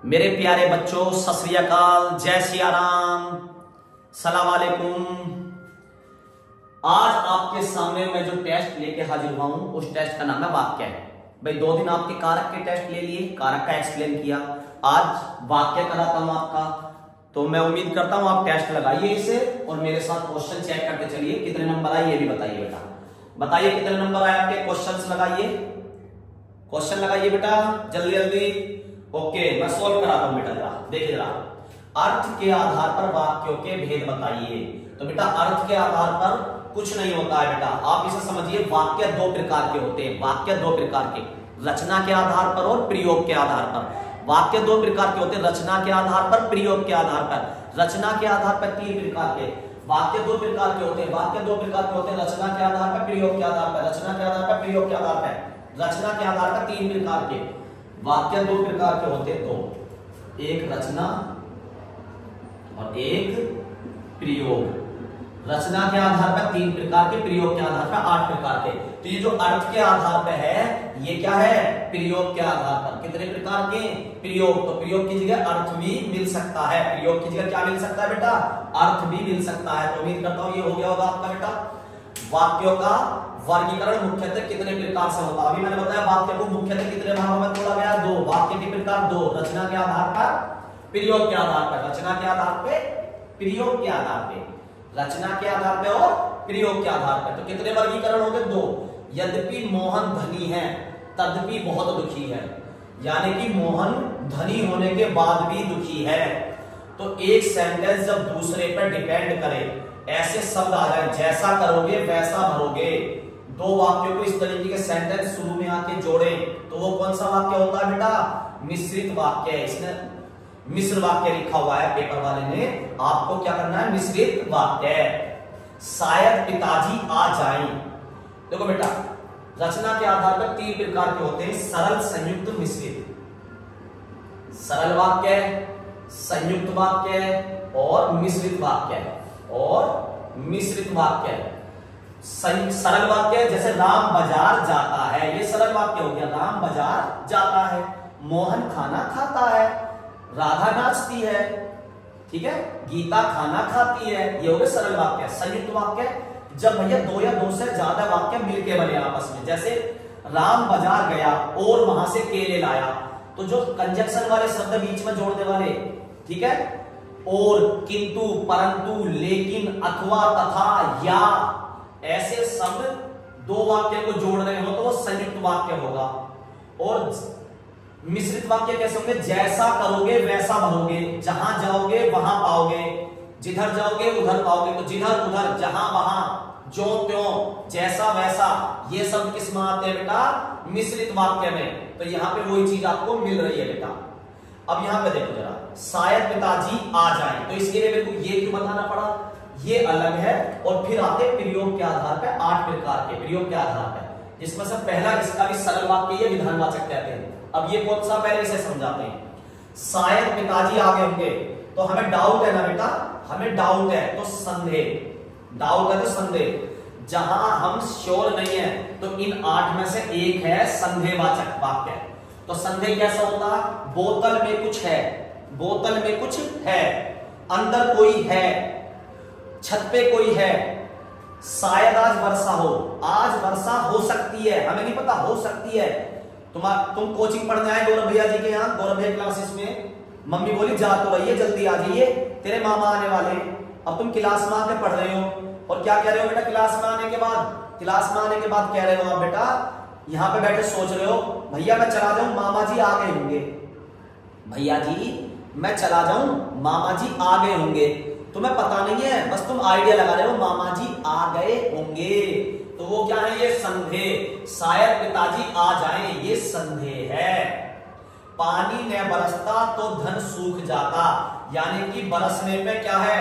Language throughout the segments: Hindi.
मेरे प्यारे बच्चों, सत श्री अकाल, जय सिया राम, सलाम वालेकुम। आज आपके सामने मैं जो टेस्ट लेके हाजिर हुआ हूं, उस टेस्ट का नाम है वाक्य। भाई 2 दिन आपके कारक के टेस्ट ले लिए, कारक का एक्सप्लेन किया, आज वाक्य कराता हूं आपका। तो मैं उम्मीद करता हूं आप टेस्ट लगाइए इसे और मेरे साथ क्वेश्चन चेक करते चलिए। कितने नंबर आए ये भी बताइए बेटा, बताइए कितने नंबर आए आपके। क्वेश्चन लगाइए, क्वेश्चन लगाइए बेटा जल्दी जल्दी। ओके, मैं सोल्व कराता हूं बेटा। जरा देखिए, जरा अर्थ के आधार पर वाक्यों के भेद बताइए। तो बेटा अर्थ के आधार पर कुछ नहीं होता है बेटा, आप इसे समझिए। वाक्य 2 प्रकार के होते हैं, वाक्य 2 प्रकार के, रचना के आधार पर और प्रयोग के आधार पर। वाक्य 2 प्रकार के होते हैं, रचना के आधार पर, प्रयोग के आधार पर। रचना के आधार पर 3 प्रकार के वाक्य 2 प्रकार के होते हैं, वाक्य 2 प्रकार के होते हैं, रचना के आधार पर, प्रयोग के आधार पर, रचना के आधार पर, प्रयोग के आधार पर। रचना के आधार पर 3 प्रकार के वाक्य 2 प्रकार के होते हैं, 2, एक रचना और एक प्रयोग। रचना के आधार पर 3 प्रकार के, प्रयोग के आधार पर 8 प्रकार के। तो ये जो अर्थ के आधार पर है, ये क्या है, प्रयोग के आधार पर। कितने प्रकार के, प्रयोग। तो प्रयोग की जगह अर्थ भी मिल सकता है, प्रयोग की जगह क्या मिल सकता है बेटा, अर्थ भी मिल सकता है। तो उम्मीद करता हूं ये हो गया होगा आपका बेटा। वाक्यों का वर्गीकरण मुख्यतः कितने प्रकार से होता है, अभी मैंने बताया वाक्य को मुख्यतः कितने भागों में तोड़ा गया, 2। वाक्य के प्रकार 2, रचना के आधार पर, प्रयोग के आधार पर। रचना के आधार पे, प्रयोग के आधार पे, रचना के आधार पे और प्रयोग के आधार पर। तो कितने वर्गीकरण हो गए, 2। यद्यपि मोहन धनी है तद्यपि बहुत दुखी है, यानी कि मोहन धनी होने के बाद भी दुखी है। तो एक सेंटेंस जब दूसरे पर डिपेंड करे, ऐसे शब्द आ जाए, जैसा करोगे वैसा भरोगे। 2 वाक्यों को इस तरीके के सेंटेंस शुरू में आके जोड़े, तो वो कौन सा वाक्य होता है बेटा, मिश्रित वाक्य है। इसने मिश्र वाक्य लिखा हुआ है पेपर वाले ने, आपको क्या करना है, मिश्रित वाक्य। शायद पिताजी आ जाएं। देखो बेटा, रचना के आधार पर 3 प्रकार के होते हैं, सरल, संयुक्त, मिश्रित। सरल वाक्य, संयुक्त वाक्य और मिश्रित वाक्य। और मिश्रित वाक्य, सरल वाक्य जैसे राम बाजार जाता है, ये सरल वाक्य हो गया, राम बाजार जाता है। मोहन खाना खाता है, राधा नाचती है, ठीक है, गीता खाना खाती है, ये हो गए सरल वाक्य। संयुक्त वाक्य जब भैया 2 या 2 से ज्यादा वाक्य मिलके बने आपस में, जैसे राम बाजार गया और वहां से केले लाया, तो जो कंजक्शन वाले शब्द बीच में जोड़ने वाले, ठीक है, और, किंतु, परंतु, लेकिन, अथवा, तथा, या, ऐसे शब्द 2 वाक्य को जोड़ रहे हो तो वो संयुक्त वाक्य होगा। और मिश्रित वाक्य कैसे होंगे, जैसा करोगे वैसा भरोगे, जहां जाओगे वहां पाओगे, जिधर जाओगे उधर पाओगे। तो जिधर उधर, जहां वहां, जो त्यों, जैसा वैसा, ये सब किस में आते हैं बेटा, मिश्रित वाक्य में। तो यहां पे वही चीज आपको मिल रही है बेटा। अब यहां पे देखो जरा, शायद पिताजी आ जाएं, तो इसके लिए मेरे को ये क्यों बताना पड़ा, ये अलग है। और फिर आते प्रयोग के आधार पर 8 प्रकार के, प्रयोग के आधार पर, जिसमें से पहला, इसका भी सरल वाक्य, ये विधानवाचक कहते हैं। अब ये कौन सा, पहले इसे समझाते हैं। शायद पिताजी आ गए होंगे, तो हमें डाउट है ना बेटा, हमें डाउट है तो संदेह, डाउट है तो संदेह। जहां हम श्योर नहीं है, तो इन 8 में से एक है संदेहवाचक वाक्य। तो संदेह कैसा होता, बोतल में कुछ है, बोतल में कुछ है, अंदर कोई है, छत पे कोई है, शायद आज वर्षा हो, आज वर्षा हो सकती है, हमें नहीं पता, हो सकती है। तुम कोचिंग पढ़ने आए गौरव भैया जी के यहाँ, गौरव भैया क्लासेस में, मम्मी बोली जा तो रही है, जल्दी आ जाइए, तेरे मामा आने वाले। अब तुम क्लास में आके पढ़ रहे हो और क्या कह रहे हो बेटा, क्लास में आने के बाद, क्लास में आने के बाद कह रहे हो आप बेटा, यहाँ पे बैठे सोच रहे हो, भैया मैं चला जाऊं, मामा जी आ गए होंगे, भैया जी मैं चला जाऊं, मामा जी आ गए होंगे। तुम्हें पता नहीं है, बस तुम आइडिया लगा रहे हो, मामा जी आ गए होंगे। तो वो क्या है, ये संदेह। शायद पिताजी आ जाएं, ये संदेह है। पानी न बरसता तो धन सूख जाता, यानी कि बरसने पे क्या है,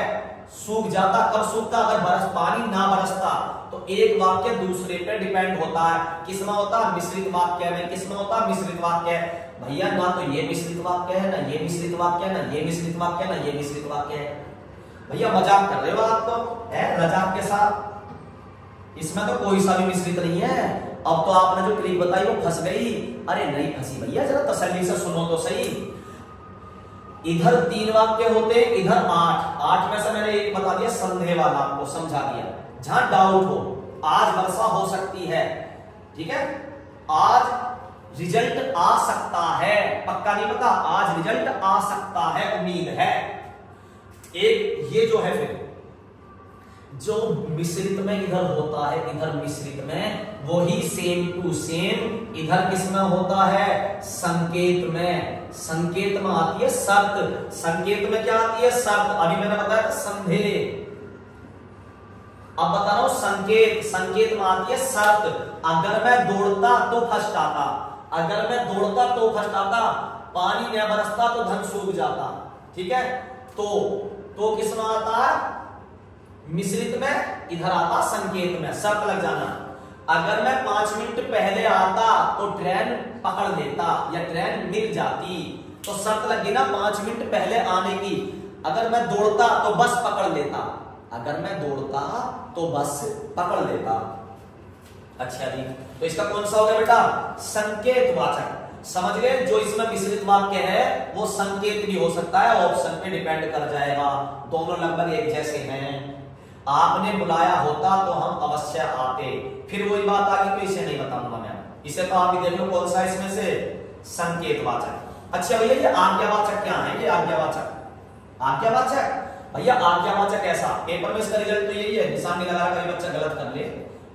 सूख जाता। कब सूखता, अगर पानी ना बरसता। तो एक वाक्य दूसरे पे डिपेंड होता है, किसमें होता है, मिश्रित वाक्य में। किसमें होता है, मिश्रित वाक्य। भैया ना तो ये मिश्रित वाक्य है, ना ये मिश्रित वाक्य है, ना ये मिश्रित वाक्य है, ना ये मिश्रित वाक्य है। भैया मजाक कर रहे हो आप तो, है मजाक के साथ, इसमें तो कोई सा भी मिश्रित नहीं है। अब तो आपने जो क्लिप बताई वो फंस गई। अरे नहीं फंसी भैया, जरा तसल्ली से सुनो तो सही। इधर 3 वाक्य होते, इधर 8 में से मैंने एक बता दिया संदेह वाला, आपको समझा दिया। जहां डाउट हो, आज वर्षा हो सकती है, ठीक है, आज रिजल्ट आ सकता है, पक्का नहीं पता, आज रिजल्ट आ सकता है, उम्मीद है। एक ये जो है, फिर जो मिश्रित में इधर होता है, इधर मिश्रित में, वही सेम टू सेम इधर किसमें होता है, संकेत में। संकेत में आती है शर्त, संकेत में क्या आती है, शर्त। अभी मैंने बताया संदेह, अब बता रहा हूं संकेत, संकेत में आती है शर्त। अगर मैं दौड़ता तो फर्स्ट आता, अगर मैं दौड़ता तो फर्स्ट आता, पानी न बरसता तो धन सूख जाता, ठीक है। तो किसमें आता है, मिश्रित में, इधर आता संकेत में, शर्त लग जाना। अगर मैं 5 मिनट पहले आता तो ट्रेन पकड़ लेता या ट्रेन मिल जाती, तो शर्त लगी ना 5 मिनट पहले आने की। अगर मैं दौड़ता तो बस पकड़ लेता, अगर मैं दौड़ता तो बस पकड़ लेता। अच्छा जी, तो इसका कौन सा हो गया बेटा, संकेतवाचक। समझ गए, जो इसमें मिश्रित वाक्य है वो संकेत भी हो सकता है, ऑप्शन पे डिपेंड कर जाएगा, दोनों लगभग एक जैसे हैं। आपने बुलाया होता तो हम अवश्य आते, फिर वही बात आ गई, तो इसे नहीं बताऊंगा मैं, इसे तो आप ही देख लो कौन सा इसमें से, संकेतवाचक। अच्छा भैया ये आज्ञावाचक क्या है, ये आज्ञावाचक, आज्ञावाचक भैया आज्ञावाचक ऐसा, पेपर में इसका रिजल्ट तो यही है, निशान नहीं लगा कभी बच्चा गलत कर ले,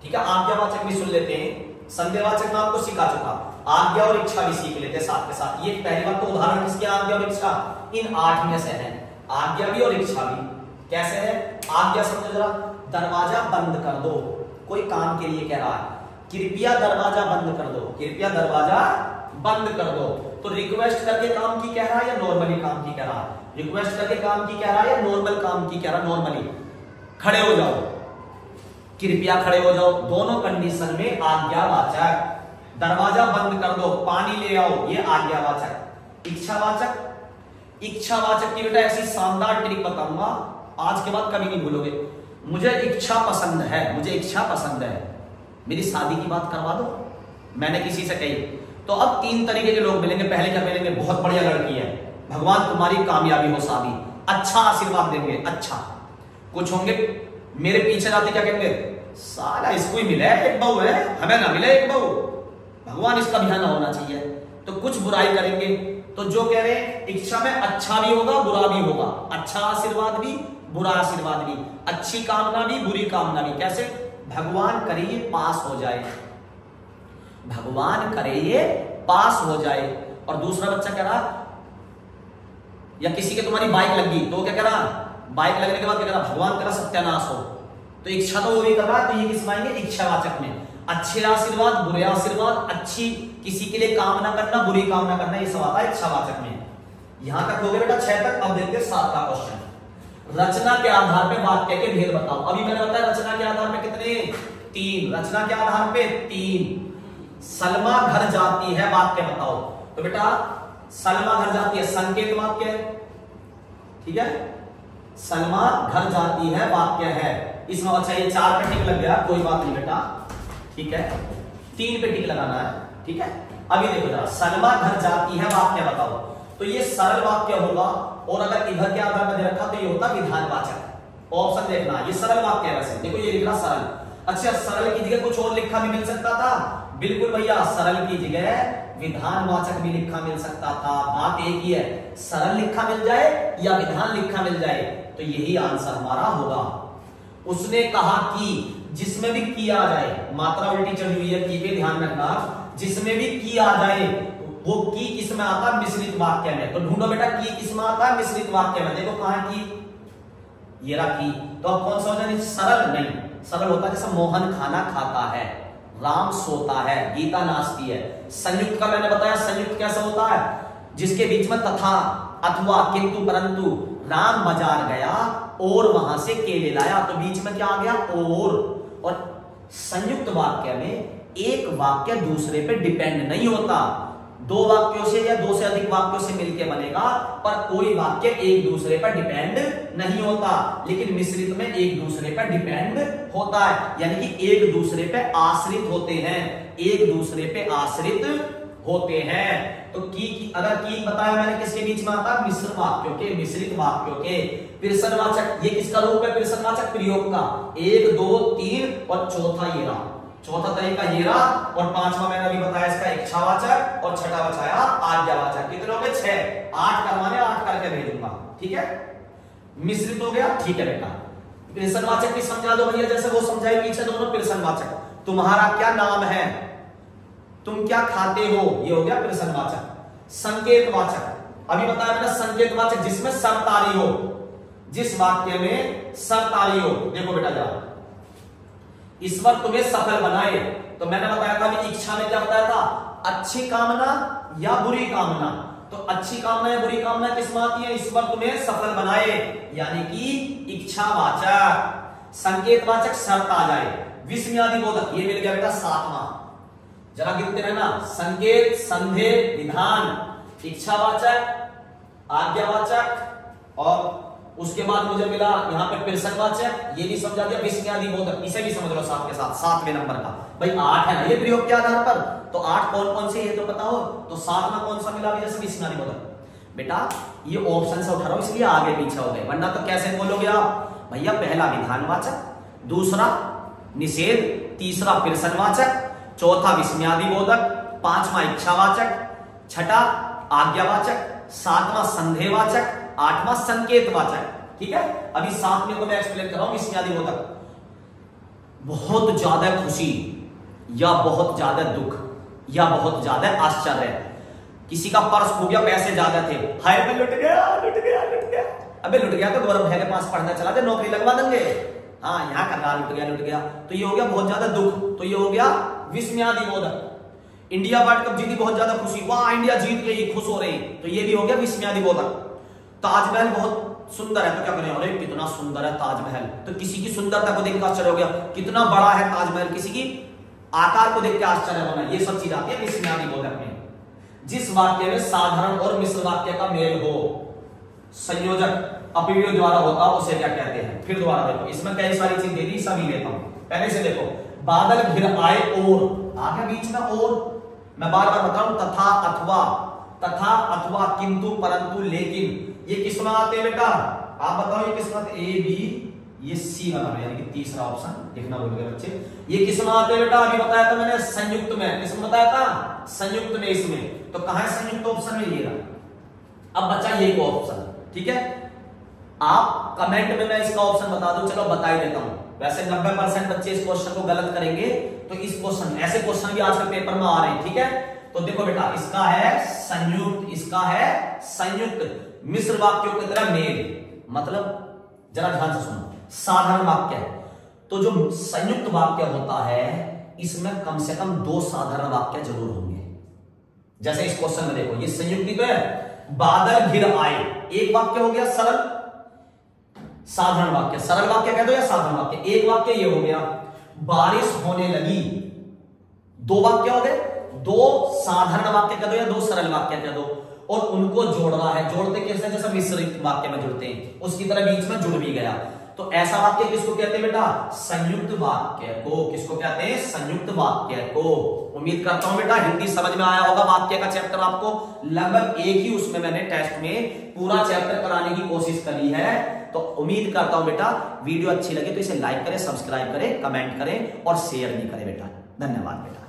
ठीक है। आज्ञावाचक भी सुन लेते हैं, संदेहवाचक में आपको सिखा चुका, आज्ञा और इच्छा भी सीख लेते साथ के साथ। ये पहली बात, तो उदाहरण किसके, आज्ञा और इच्छा, इन 8 में से है, आज्ञा भी और इच्छा भी। कैसे है, आज्ञा समझो जरा, दरवाजा बंद कर दो, कोई काम के लिए कह रहा है, कृपया दरवाजा बंद कर दो, कृपया दरवाजा बंद कर दो, तो रिक्वेस्ट करके काम की कह रहा है या नॉर्मली काम की कह रहा है, रिक्वेस्ट करके काम की कह रहा है या नॉर्मल काम की कह रहा है, नॉर्मली। खड़े हो जाओ, कृपया खड़े हो जाओ, दोनों कंडीशन में आज्ञावाचक। दरवाजा बंद कर दो, पानी ले आओ, ये आज्ञावाचक। इच्छावाचक, इच्छावाचक की बेटा ऐसी शानदार ट्रिक बताऊंगा, आज के बाद कभी नहीं भूलोगे। मुझे इच्छा पसंद है, मुझे इच्छा पसंद है, मेरी शादी की बात करवा दो, मैंने किसी से कही, तो अब 3 तरीके के लोग मिलेंगे। पहले क्या मिलेंगे, बहुत बढ़िया लड़की है, भगवान तुम्हारी कामयाबी हो शादी, अच्छा आशीर्वाद देंगे, अच्छा। कुछ होंगे मेरे पीछे जाते क्या कहेंगे, साला इसको ही मिले एक बहू है, हमें ना मिले एक बहू, भगवान इसका ध्यान होना चाहिए, तो कुछ बुराई करेंगे। तो जो कह रहे हैं इच्छा में अच्छा भी होगा बुरा भी होगा, अच्छा आशीर्वाद भी बुरा आशीर्वाद भी, अच्छी कामना भी बुरी कामना भी। कैसे, भगवान करे ये पास हो जाए, भगवान करे ये पास हो जाए। और दूसरा बच्चा कह रहा, या किसी के तुम्हारी बाइक लग गई, तो क्या कह रहा, बाइक लगने के बाद क्या कह रहा, भगवान करा सत्यानाश हो, तो इच्छा तो वो भी कर रहा है, तो ये किस आएंगे, इच्छावाचक में। अच्छे आशीर्वाद बुरे आशीर्वाद, अच्छी किसी के लिए कामना करना बुरी कामना करना, ये सब आता है इच्छावाचक में। यहां तक हो गया बेटा 6 तक। अब देखते हैं 7वां क्वेश्चन, रचना के आधार पे वाक्य के भेद बताओ। अभी मैंने बताया रचना के आधार पे कितने, 3, रचना के आधार पे 3। सलमा घर जाती है, वाक्य बताओ। तो बेटा सलमा घर जाती है, संकेत वाक्य, ठीक है, सलमा घर जाती है वाक्य है इसमें। अच्छा ये 4 पे टिक लग गया, कोई बात नहीं बेटा, ठीक है, 3 पे टिक लगाना है, ठीक है। अभी देखो जरा, सलमा घर जाती है वाक्य बताओ, तो ये सरल वाक्य होगा, और अगर इधर के आधार पर दे रखा तो ये होता विधानवाचक। ऑप्शन देखना, ये सरल वाक्य है, वैसे देखो ये लिख रहा सरल। अच्छा सरल की जगह कुछ और लिखा भी मिल सकता था, बिल्कुल भैया, सरल की जगह विधानवाचक भी लिखा मिल सकता था, बात एक ही है, सरल लिखा मिल जाए या विधान लिखा मिल जाए, तो यही आंसर हमारा होगा। उसने कहा कि, जिसमें भी की आ जाए, मात्रा उल्टी चढ़ी हुई है, की पे ध्यान रखना, जिसमें भी की आ जाए वो की किसमें आता है, मिश्रित वाक्य में। तो ढूंढो बेटा की किसमें आता है, मिश्रित वाक्य में। देखो कहां की, ये रहा की, तो अब कौन सा हो जाए, सरल नहीं, सरल होता है जैसे मोहन खाना खाता है, राम सोता है, गीता नाचती है। संयुक्त का मैंने बताया, संयुक्त कैसा होता है, जिसके बीच में तथा अथवा किंतु परंतु, राम बाजार गया और वहां से केले लाया, तो बीच में क्या आ गया, और संयुक्त वाक्य में एक वाक्य दूसरे पे डिपेंड नहीं होता, 2 वाक्यों से या 2 से अधिक वाक्यों से मिलकर बनेगा, पर कोई वाक्य एक दूसरे पर डिपेंड नहीं होता। लेकिन मिश्रित में एक दूसरे पर डिपेंड होता है, यानी कि एक दूसरे पे आश्रित होते हैं, एक दूसरे पे आश्रित होते हैं। तो की अगर की बताया मैंने किसके बीच में आता है, मिश्र वाक्यों के, मिश्रित वाक्यों के। प्रश्नवाचक ये किसका रूप है, प्रश्नवाचक प्रयोग का, 1 2 3 और चौथा ये रहा, चौथा तरीका ये रहा, और पांचवा मैंने अभी बताया इसका इच्छावाचक, और छठा बचाया आज्ञावाचक। कितने हो गए, 6, 8 करवाने, 8 करके भेजूंगा, ठीक है। मिश्रित हो गया, ठीक है बेटा। प्रश्नवाचक भी समझा दो भैया, जैसे वो समझाए पीछे दोनों। प्रश्नवाचक, तुम्हारा क्या नाम है, तुम क्या खाते हो, ये हो गया प्रश्नवाचक। संकेतवाचक, अभी बताया मैंने संकेतवाचक जिसमें शर्तारी हो, जिस वाक्य में शर्तारी हो। देखो बेटा जरा, ईश्वर तुम्हें सफल बनाए, तो मैंने बताया था कि इच्छा में क्या बताया था, अच्छी कामना या बुरी कामना। तो अच्छी कामना या बुरी कामना किस में आती है, ईश्वर तुम्हें सफल बनाए, यानी कि इच्छावाचक। संकेतवाचक शर्त आ जाए, विस्मयादिबोधक ये मिल गया बेटा 7वां, जरा गिनते रहना, संकेत, संदेह, विधान, इच्छावाचक, आज्ञावाचक, और उसके बाद मुझे मिला यहाँ पे प्रश्नवाचक, ये भी समझा दिया, विस्मयादिबोधक, इसे भी समझ लो साथ के साथ, 7वें नंबर का। भाई 8 है ना ये प्रयोग के आधार पर, तो 8 कौन कौन से ये तो बताओ। तो 7वां कौन सा मिला, जैसे विस्मयादिबोधक। बेटा ये ऑप्शन से उठा रहा हूं इसलिए आगे पीछे हो गए, वरना तो कैसे बोलोगे आप भैया, पहला विधानवाचक, दूसरा निषेध, तीसरा प्रश्नवाचक, चौथा विस्मयादिबोधक, 5वां इच्छावाचक, छठा आज्ञावाचक, 7वां संदेहवाचक, 8वां संकेतवाचक, ठीक है। अभी 7वें को मैं एक्सप्लेन कर रहा हूं, विस्मयादिबोधक। बहुत ज्यादा खुशी या बहुत ज्यादा दुख या बहुत ज्यादा आश्चर्य, किसी का पर्स खो गया, पैसे ज्यादा थे, हाय मैं लुट गया लुट गया लुट गया। अबे लुट गया तो गौरव भाई के पास पढ़ना चला दे, नौकरी लगवा देंगे। हाँ यहां कर रहा लुट गया, तो ये हो गया बहुत ज्यादा दुख, तो ये हो गया विस्मयादिबोधक। इंडिया वर्ल्ड कप जीती, बहुत ज्यादा खुशी, वाह इंडिया जीत गई, खुश हो रही, तो ये भी हो गया विस्मयादिबोधक। ताजमहल बहुत सुंदर है, तो क्या करें, अरे कितना सुंदर है ताजमहल, तो किसी की सुंदरता को देख कर आश्चर्य हो गया, कितना बड़ा है ताजमहल, किसी की आकार को देख के आश्चर्य होना, ये सब चीज आती है विस्मयादिबोधक में। जिस वाक्य में साधारण और मिश्र वाक्य का मेल हो, संयोजक अपव्यय द्वारा होता हो, उसे क्या कहते हैं। फिर दोबारा देखो, इसमें कई सारी चीज दे दी, सभी लेता हूं। पहले से देखो, बादल घिर आए और, आगे बीच में और, मैं बार बार बता रहा हूं, तथा अथवा, तथा अथवा, किंतु परंतु लेकिन, ये किस में आते हैं बेटा, आप बताओ ये किस में आते, ए बी, ये सी में आते, यानी कि तीसरा ऑप्शन, देखना भूल गए बच्चे, ये किस में आते हैं बेटा, अभी बताया था मैंने संयुक्त में, किस में बताया था, संयुक्त में, इसमें, तो कहां है संयुक्त ऑप्शन में, ये रहा। अब बचा ये को ऑप्शन, ठीक है। आप कमेंट में मैं इसका ऑप्शन बता दूं, चलो बता ही देता हूं। वैसे 90% बच्चे इस क्वेश्चन को गलत करेंगे, तो इस क्वेश्चन, ऐसे क्वेश्चन भी आज के पेपर में आ रहे हैं, ठीक है। तो देखो बेटा, इसका है संयुक्त, इसका है संयुक्त, मिश्र वाक्यों की तरह मेल, मतलब जरा ध्यान से सुनो, साधारण वाक्य है, तो जो संयुक्त वाक्य होता है इसमें कम से कम 2 साधारण वाक्य जरूर होंगे। जैसे इस क्वेश्चन में देखो, ये संयुक्त ही तो है, बादल घिर आए, एक वाक्य हो गया सरल, साधारण वाक्य, सरल वाक्य कह दो या साधारण वाक्य, एक वाक्य ये हो गया, बारिश होने लगी, 2 वाक्य हो गए, 2 साधारण वाक्य कह दो या 2 सरल वाक्य कह दो, और उनको जोड़ना है, जोड़ते कैसे, जैसे मिश्रित वाक्य में जुड़ते हैं, उसकी तरह बीच में जुड़ भी गया, तो ऐसा वाक्य किसको कहते हैं बेटा, संयुक्त वाक्य को। किसको कहते हैं, संयुक्त वाक्य को। उम्मीद करता हूं बेटा हिंदी समझ में आया होगा, वाक्य का चैप्टर आपको लगभग एक ही उसमें मैंने टेस्ट में पूरा चैप्टर कराने की कोशिश करी है। तो उम्मीद करता हूं बेटा वीडियो अच्छी लगी तो इसे लाइक करें, सब्सक्राइब करें, कमेंट करें और शेयर भी करें बेटा। धन्यवाद बेटा।